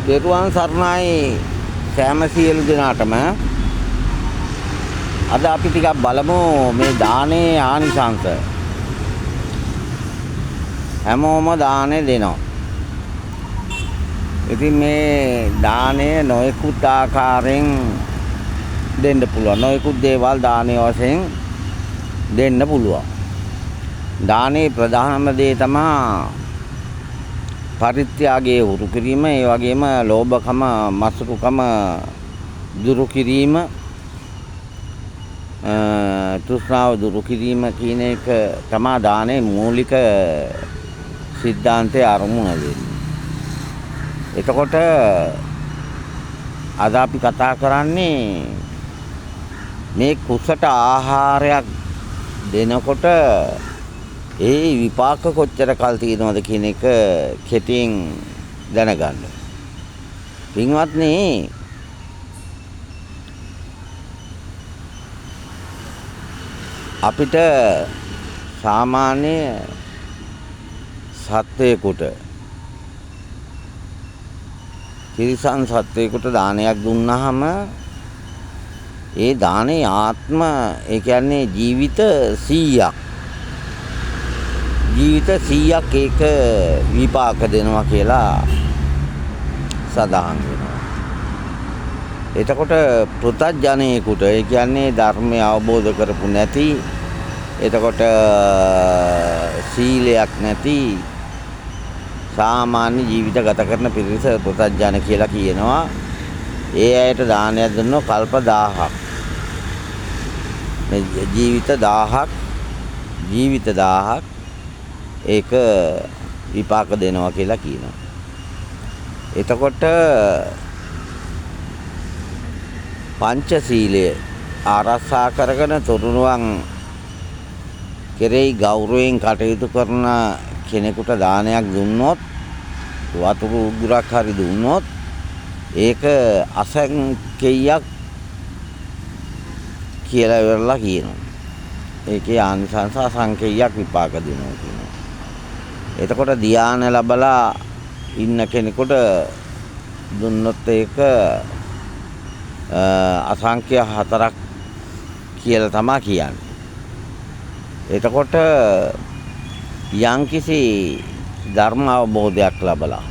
පෙරුවන් සරණයි සෑම සියලු දෙනාටම. අද අපි ටිකක් බලමු මේ දානේ ආනිසංස. හැමෝම දානේ දෙනවා. ඉතින් මේ දානේ නොයෙකුත් ආකාරයෙන් දෙන්න පුළුවන්. නොයෙකුත් දේවල් දානේ වශයෙන් දෙන්න පුළුවන්. දානේ ප්‍රධානම දේ තමයි පරිත්‍යාගයේ උරු කිරීම, ඒ වගේම ලෝභකම, මසුරුකම දුරු කිරීම, තෘෂ්ණාව දුරු කිරීම කියන එක තමයි දානේ මූලික සිද්ධාන්තයේ අරමුණ දෙන්නේ. එතකොට අද අපි කතා කරන්නේ මේ කුසට ආහාරයක් දෙනකොට ඒ විපාක කොච්චර කල් තියෙනවද කියන එක කෙටියෙන් දැනගන්න. පින්වත්නි, අපිට සාමාන්‍ය සත්වයකට, තිරිසන් සත්වයකට දානයක් දුන්නාම ඒ දානේ ආත්ම, ඒ කියන්නේ ජීවිත 100ක් ඒක විපාක දෙනවා කියලා සඳහන් වෙනවා. එතකොට පෘථග්ජනයෙකුට, ඒ කියන්නේ ධර්මය අවබෝධ කරපු නැති, එතකොට සීලයක් නැති සාමාන්‍ය ජීවිත ගත කරන පිරිස පෘථග්ජන කියලා කියනවා. ඒ අයට දානයක් දුන්නොත් කල්ප 1000ක්, ජීවිත 1000ක් ඒක විපාක දෙනවා කියලා කියනවා. එතකොට පංචශීලය ආරක්ෂා කරගෙන තුරුණුවන් කෙරෙහි ගෞරවයෙන් කටයුතු කරන කෙනෙකුට දානයක් දුන්නොත්, වතුරු උගුරක් හරි දුන්නොත්, ඒක අසංකේයයක් කියලා ඉවරලා කියනවා. ඒකේ ආනිසංස අසංකේයයක් විපාක දෙනවා කියනවා. එතකොට ධ්‍යාන ලැබලා ඉන්න කෙනෙකුට දුන්නොත් ඒක අසංඛ්‍ය 4ක් කියලා තමයි කියන්නේ. එතකොට යම්කිසි ධර්ම අවබෝධයක් ලැබලා,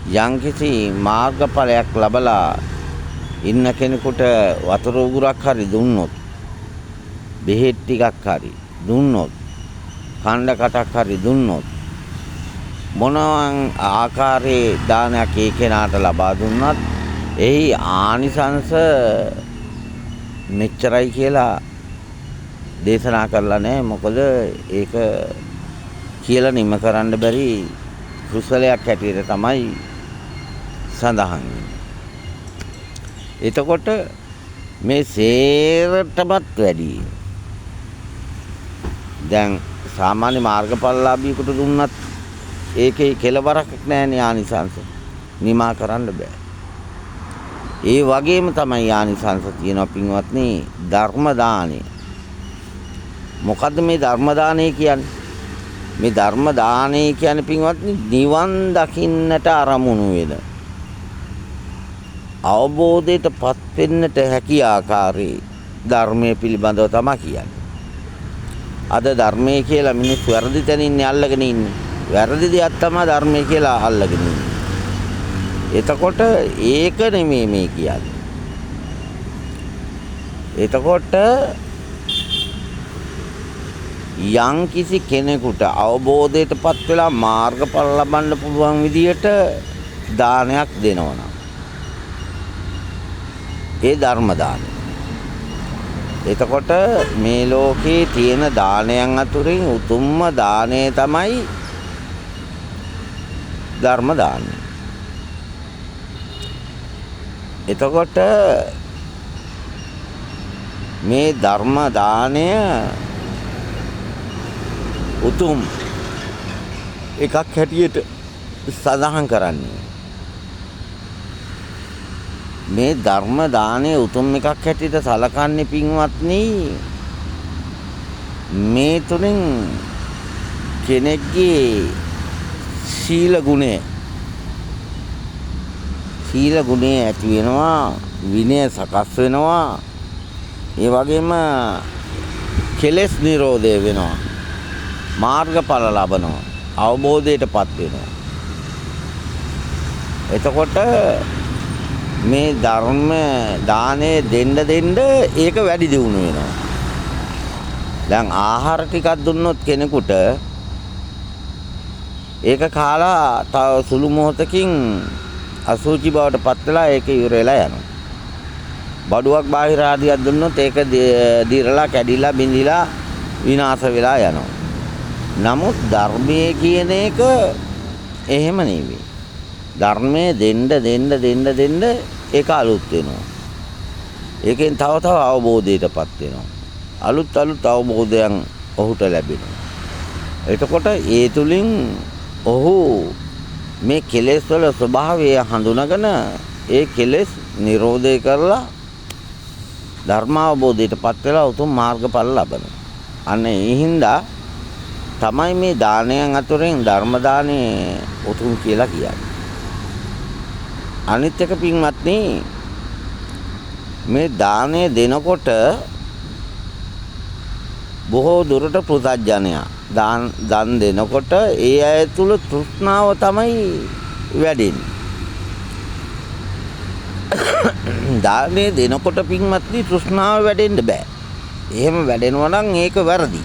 යම්කිසි මාර්ගඵලයක් ලැබලා ඉන්න කෙනෙකුට වතුර උගුරක් හරි දුන්නොත්, බෙහෙත් ටිකක් හරි දුන්නොත්, කණ්ඩ කටක් හරි දුන්නොත්, මොනවාන් ආකාරයේ දානයක් ඒ කෙනාට ලබා දුන්නත් එහි ආනිසංස මෙච්චරයි කියලා දේශනා කරලා නැහැ. මොකද ඒක කියලා නිම කරන්න බැරි කුසලයක් හැටියට තමයි සඳහන් වෙන්නේ. එතකොට මේ සේරටමත් වැඩි දැන් සාමාන්‍ය මාර්ගඵලලාභීකට දුන්නත් ඒකේ කෙලවරක් නැහැනේ ආනිසංස. නිමා කරන්න බෑ. ඒ වගේම තමයි ආනිසංස තියෙනවා පින්වත්නි ධර්ම දානය. මොකද්ද මේ ධර්ම දානය කියන්නේ? මේ ධර්ම දානය කියන්නේ පින්වත්නි නිවන් දකින්නට අරමුණු වෙන, අවබෝධයටපත් වෙන්නට හැකි ආකාරයේ ධර්මයේ පිළිබඳව තමයි කියන්නේ. අද ධර්මයේ කියලා මිනිස්සු වැරදි තැනින් අල්ලගෙන ඉන්නේ. වැරදි දෙයක් තමයි ධර්මයේ කියලා අල්ලගෙන ඉන්නේ. එතකොට ඒක නෙමෙයි මේ කියන්නේ. එතකොට යම් කිසි කෙනෙකුට අවබෝධයටපත් වෙලා මාර්ගඵල ලබන්න පුළුවන් විදියට දානයක් දෙනවා නම් ඒ ධර්ම දානය. එතකොට මේ ලෝකේ තියෙන දානයන් අතුරින් උතුම්ම දානය තමයි ධර්ම දානය. එතකොට මේ ධර්ම දානය උතුම් එකක් හැටියට සඳහන් කරන්නේ. මේ ධර්ම දානය උතුම් එකක් හැටියට සලකන්නේ පින්වත්නි මේ තුලින් කෙනෙක්ගේ සීල ගුණය සීල ගුණය ඇති වෙනවා, විනය සකස් වෙනවා. ඒ වගේම කෙලෙස් නිරෝධය වෙනවා. මාර්ගඵල ලබනවා. අවබෝධයටපත් වෙනවා. එතකොට මේ ධර්ම දානේ දෙන්න ඒක වැඩි දියුණු වෙනවා. දැන් ආහාර ටිකක් දුන්නොත් කෙනෙකුට ඒක කාලා තව සුළු මොහොතකින් අසුචි බවට පත් වෙලා ඒක ඉවර වෙලා යනවා. බඩුවක් බාහිර ආදියක් දුන්නොත් ඒක දිරලා කැඩිලා බිඳිලා විනාශ වෙලා යනවා. නමුත් ධර්මයේ කියන එක එහෙම නෙවෙයි. ධර්මයේ දෙන්න ඒක අලුත් වෙනවා. ඒකෙන් තව තව අවබෝධයටපත් වෙනවා. අලුත් අවබෝධයන් ඔහුට ලැබෙනවා. එතකොට ඒ තුලින් ඔහු මේ කෙලෙස් වල ස්වභාවය හඳුනාගෙන ඒ කෙලෙස් නිරෝධය කරලා ධර්මාවබෝධයටපත් වෙලා උතුම් මාර්ගඵල ලබනවා. අන්න ඒ හින්දා තමයි මේ දානයන් අතරින් ධර්ම දානේ උතුම් කියලා කියන්නේ. අනිත් එක පින්වත්නි, මේ දානය දෙනකොට බොහෝ දුරට පෘථග්ජනයා දන් දෙනකොට ඒ අය තුල තෘෂ්ණාව තමයි වැඩෙන්නේ. දානේ දෙනකොට පින්වත්නි තෘෂ්ණාව වැඩෙන්න බෑ. එහෙම වැඩෙනවා නම් ඒක වැරදි.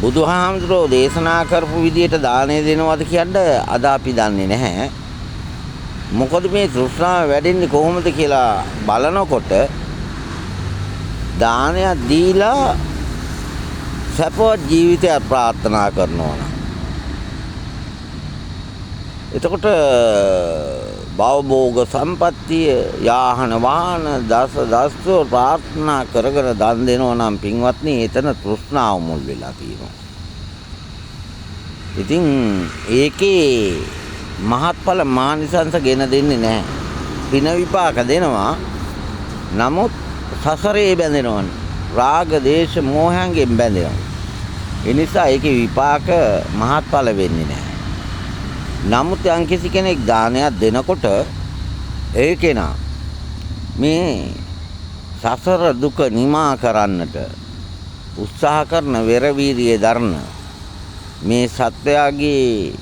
බුදුහාමුදුරෝ දේශනා කරපු විදියට දානේ දෙනවද කියන්නේ අද අපි දන්නේ නැහැ. මොකද මේ තෘෂ්ණාව වැඩෙන්නේ කොහොමද කියලා බලනකොට දානයක් දීලා සපෝත් ජීවිතයක් ප්‍රාර්ථනා කරනවා නම් එතකොට භවභෝග සම්පත්තිය යාහන වාහන දස ප්‍රාර්ථනා කරගෙන දන් දෙනවා නම් පින්වත්නි එතන තෘෂ්ණාව මුල් වෙලා තියෙනවා. ඉතින් ඒකේ මහත්ඵල මානිසංස ගෙන දෙන්නේ නැහැ. පින විපාක දෙනවා. නමුත් සසරේ බැඳෙනවනේ. රාග දේශ මොහයන්ගෙන් බැඳෙනවා. ඒ නිසා ඒකේ විපාක මහත්ඵල වෙන්නේ නැහැ. නමුත් යම්කිසි කෙනෙක් දානයක් දෙනකොට ඒකේනා මේ සසර දුක නිමා කරන්නට උත්සාහ කරන වෙරවීරිය දරන මේ සත්‍යයගේ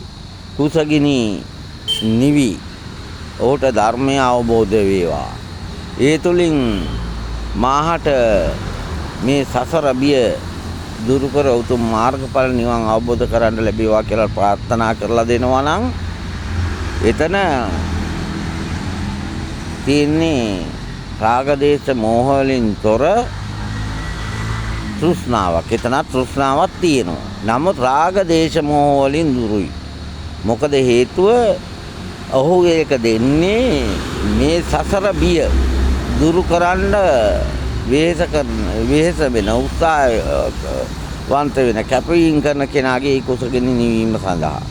කුසගිනි නිවි ඔහුට ධර්මය අවබෝධ වේවා. ඒ තුලින් මාහට මේ සසර බිය දුරු කර උතුම් මාර්ගඵල නිවන් අවබෝධ කරගන්න ලැබේවා කියලා ප්‍රාර්ථනා කරලා දෙනවා නම් එතන තියෙන්නේ රාග දේශ මොහ වලින් තොර තෘෂ්ණාවක්. එතන තෘෂ්ණාවක් තියෙනවා. නමුත් රාග දේශ මොහ වලින් දුරුයි. මොකද හේතුව ඔහු ඒක දෙන්නේ මේ සසර බිය දුරු කරන්න වෙහෙස වෙන උත්සාහවන්ත වෙන කැපවීම කරන කෙනාගේ කුසගින නිවීම සඳහා.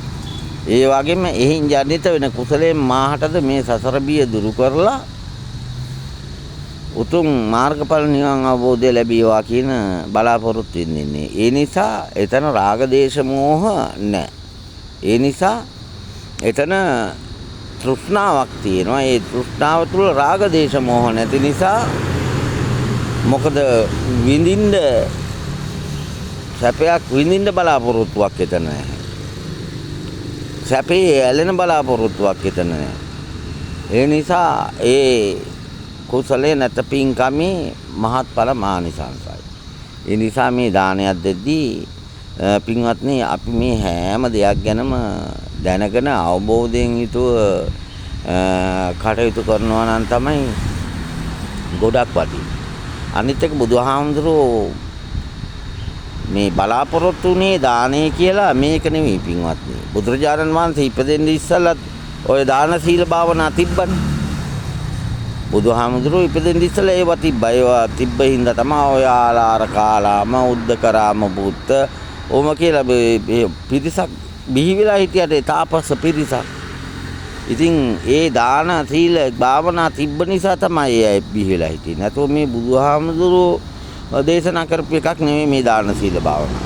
ඒ වගේම එහින් ජනිත වෙන කුසලයෙන් මාහටද මේ සසර බිය දුරු කරලා උතුම් මාර්ගඵල නිවන් අවබෝධය ලැබේවා කියන බලාපොරොත්තු වෙන්නේ. ඒ නිසා එතන රාග දේශ මොහ නැහැ. ඒ නිසා එතන තෘෂ්ණාවක් තියෙනවා. ඒ තෘෂ්ණාව තුළ රාග දේශ මොහ නැති නිසා මොකද විඳින්න සැපයක් විඳින්න බලාපොරොත්තුවක් එතන නැහැ. සැපේ ඇලෙන බලාපොරොත්තුවක් එතන නැහැ. ඒ නිසා ඒ කුසලේ නැත පින්කමේ මහත්ඵල මානිසංසයි. ඒ නිසා මේ දානයක් දෙද්දී පින්වත්නි අපි මේ හැම දෙයක් ගැනම දැනගෙන අවබෝධයෙන් යුතුව කටයුතු කරනවා නම් තමයි ගොඩක් වටින්නේ. අනිත් එක බුදුහාමුදුරුවෝ මේ බලාපොරොත්තු වුණේ දානේ කියලා මේක නෙවෙයි පින්වත්නි. බුදුරජාණන් වහන්සේ ඉපදෙන්න ඉස්සෙල්ලත් ඔය දාන සීල භාවනා තිබ්බනේ. බුදුහාමුදුරුවෝ ඉපදෙන්න ඉස්සෙල්ලා ඒවා තිබ්බා. ඒවා තිබ්බ හින්දා තමයි ඔය ආලාර කාලාම උද්දකරාම පුත්ත ඕම කියලා පිරිසක් බිහි වෙලා හිටියට තාපස පිරිසක්. ඉතින් ඒ දාන සීල භාවනා තිබ්බ නිසා තමයි ඒ බිහි වෙලා හිටියේ. නැතෝ මේ බුදුහාමුදුරුවෝ දේශනා කරපු එකක් නෙමෙයි මේ දාන සීල භාවනා.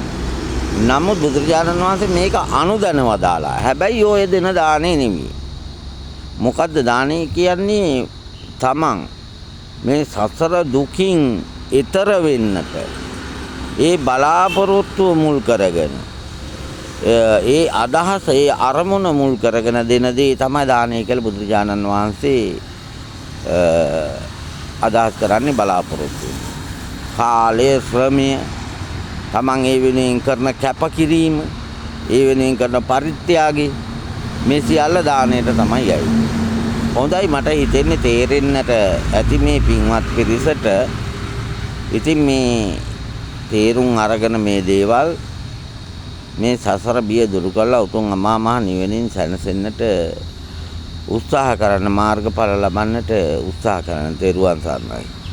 නමුත් බුදුරජාණන් වහන්සේ මේක අනුදැනව දාලා. හැබැයි ඔය දෙන දානේ නෙමෙයි. මොකද්ද දානය කියන්නේ? තමන් මේ සසර දුකින් ඈතර වෙන්නට ඒ බලාපොරොත්තුව මුල් කරගෙන ඒ අදහස ඒ අරමුණ මුල් කරගෙන දෙන දේ තමයි දානය කියලා බුදුරජාණන් වහන්සේ අදහස් කරන්නේ බලාපොරොත්තු. කාලය, ශ්‍රමය, තමන් ඒ වෙනුවෙන් කරන කැපකිරීම, ඒ වෙනුවෙන් කරන පරිත්‍යාගය මේ සියල්ල දාණයට තමයි යයි. හොඳයි මට හිතෙන්නේ තේරෙන්නට ඇති මේ පින්වත් පිරිසට. ඉතින් මේ තේරුම් අරගෙන මේ දේවල් මේ සසර බිය දුරු කරලා උතුම් අමා මහ නිවනින් සැනසෙන්නට උත්සාහ කරන මාර්ගඵල ලබන්නට උත්සාහ කරන තෙරුවන් සරණයි.